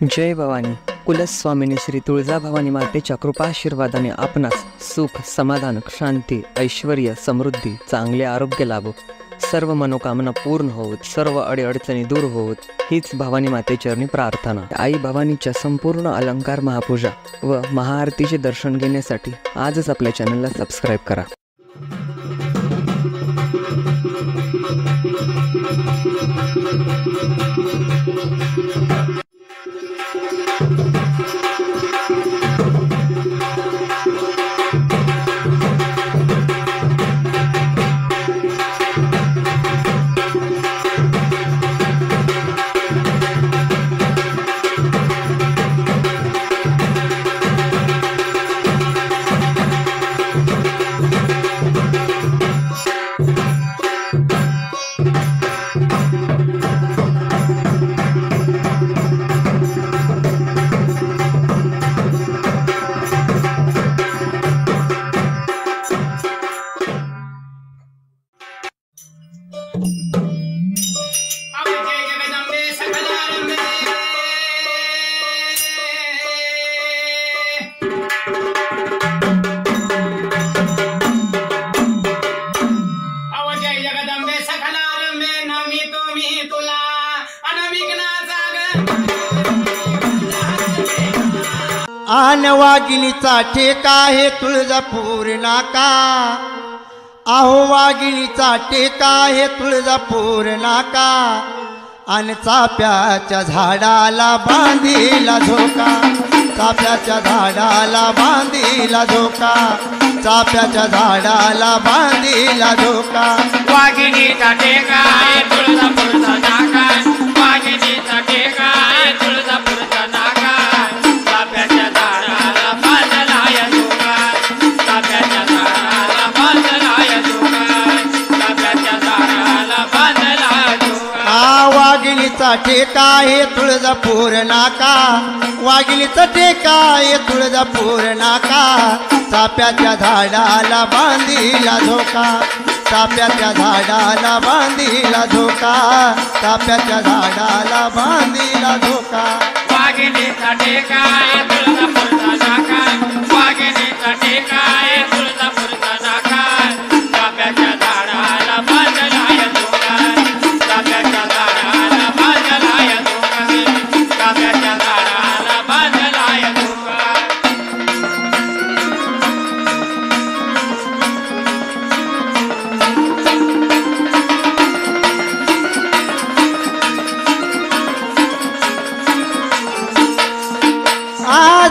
जय भवानी. कुलस्वामिनी श्री तुळजाभवानी मातेच्या कृपाशीर्वादाने आपणास सुख, समाधान, शांती, ऐश्वर्य, समृद्धी, चांगले आरोग्य लाभो, सर्व मनोकामना पूर्ण होवोत, सर्व अडीअडचणी दूर होवोत, हीच भवानी मातेचरणी प्रार्थना. आई भवानीच्या संपूर्ण अलंकार महापूजा व महाआरतीचे दर्शन घेण्यासाठी आजच आपल्या चॅनलला सबस्क्राईब करा. आन वाघिणीचा ठेका हे तुळजापूर नाका, आहो वाघिणीचा टेका हे तुळजापूर नाका, आन चाप्याच्या झाडाला बांधीला झोका, चाप्याच्या झाडाला बांधीला झोका, चाप्याच्या झाडाला बांधीला झोका. वाघिणीचा टेका हे तुळजापूरचा नाका, वाघिणीचा टेका हे तुळजापूरचा नाका, चाप्याच्या झाडाला बांधला या झोका, चाप्याच्या झाडाला बांधला या झोका, चाप्याच्या झाडाला बांधला झोका. वाघिणीचा ठेका हे तुळजापूर नाका, वाघिणीचा टेका हे तुळजापूर नाका, चाप्याच्या झाडाला बांधीला झोका, चाप्याच्या झाडाला बांधीला झोका, चाप्याच्या झाडाला बांधीला झोका. वाघिणीचा टेका हे तुळजापूरचा नाका, वाघिणीचा टेका हे तुळजापूरचा नाका, चाप्याच्या झाडाला बांधला या झोका, चाप्याच्या झाडाला बांधला या झोका, चाप्याच्या झाडाला बांधला या झोका.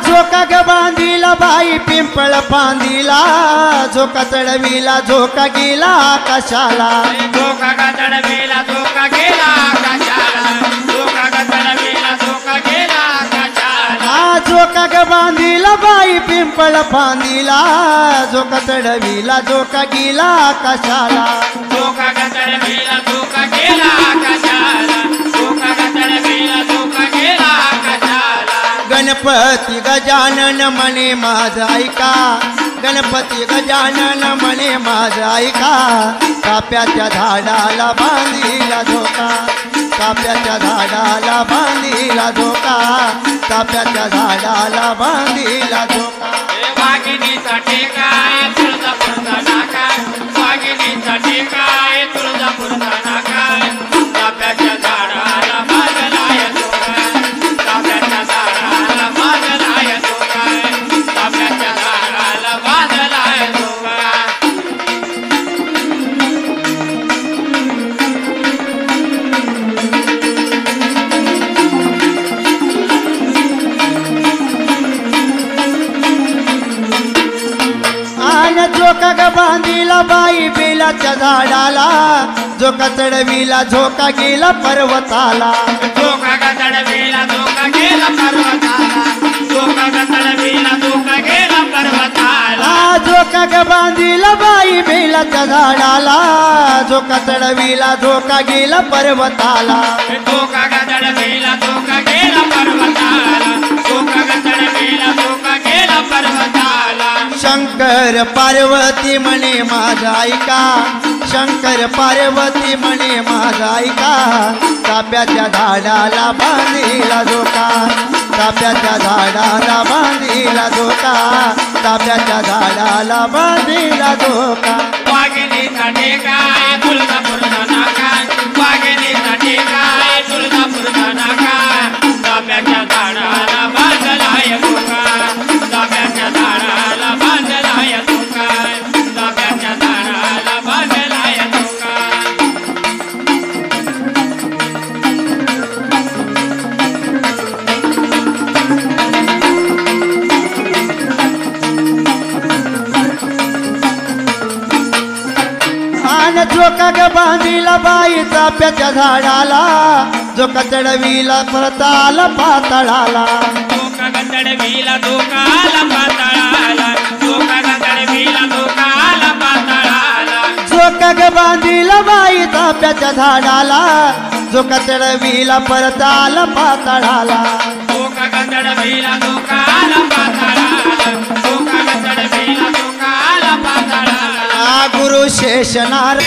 झोका ग बांधीला बाई पिंपळ बांधीला, झोका चढविला झोका गेला आकाशाला, झोका ग चढविला झोका गेला आकाशाला, झोका ग चढविला झोका गेला आकाशाला. झोका ग बांधीला बाई पिंपळ बांधीला, झोका चढविला झोका गेला आकाशाला, झोका ग चढविला झोका गेला आकाशाला, झोका ग चढविला झोका गेला आकाशाला. गणपती गजानन म्हणे माझं ऐका, गणपती गजानन म्हणे माझं ऐका, चाप्याच्या झाडाला बांधीला झोका, चाप्याच्या झाडाला बांधीला झोका, चाप्याच्या झाडाला बांधीला झोका. वाघिणीचा टेका हे तुळजापूरचा नाका, वाघिणीचा टेका हे तुळजापूरचा नाका, चाप्याच्या झाडाला बांधला या झोका, चाप्याच्या झाडाला बांधला या झोका, चाप्याच्या झाडाला बांधला या झोका. झोका ग बांधीला बाई बेलाच्या झाडाला, झोका चढविला झोका गेला पर्वताला, झोका ग चढविला झोका गेला पर्वताला, झोका ग चढविला झोका गेला पर्वताला. झोका ग बांधीला बाई बेलाच्या झाडाला, झोका चढविला झोका गेला पर्वताला, झोका ग चढविला झोका गेला पर्वताला, झोका ग चढविला झोका गेला पर्वताला. शंकर पार्वती म्हणे माझा ऐका, शंकर पार्वती म्हणे माझा ऐका, चाप्याच्या झाडाला बांधीला झोका, चाफ्याच्या झाडाला बांधिला झोका चाफ्याच्या झाडाला बांधिला झोका वाघिणीचा टेकाय तुळजापूरचा नाका वाघिणीचा टेकाय तुळजापूरचा नाका चाफ्याच्या झाडाला बांधलाय झोका चाफ्याच्या झाडाला बांधलाय झोका चाफ्याच्या झाडाला बांधलाय झोका आन झोका ग बांधिला बाई चाफ्याच्या झाडाला झोका चढविला परताला पातळाला झोका चढविला झोकाला पातळाला झोका चढविला झोकाला पातळाला झोका ग बांधिला बाई चाफ्याच्या झाडाला झोका चढविला परताला पातळाला झोका चढविला झोकाला पातळाला झोका चढविला झोकाला पातळाला गुरु शेषनार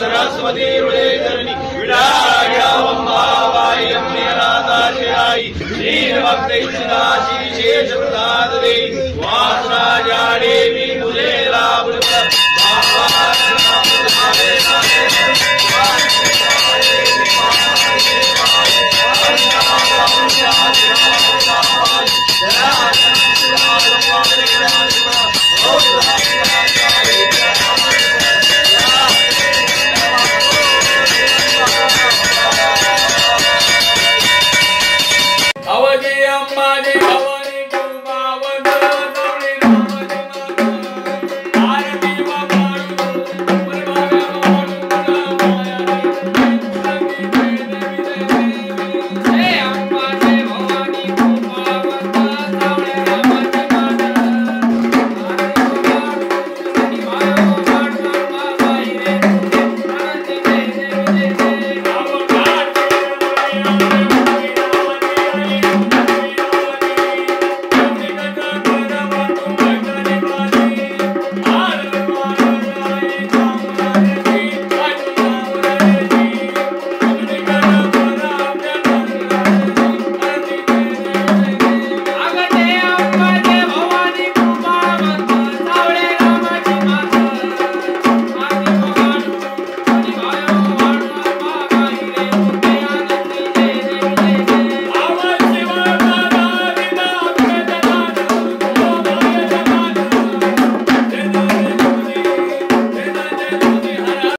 सरस्वती हृदयधरणी विडाळ्यावंबाबाई अम्मेनाथाशयाई दीनभक्त इच्छिदाशी शेषप्रसाद देवी वासराजा देवी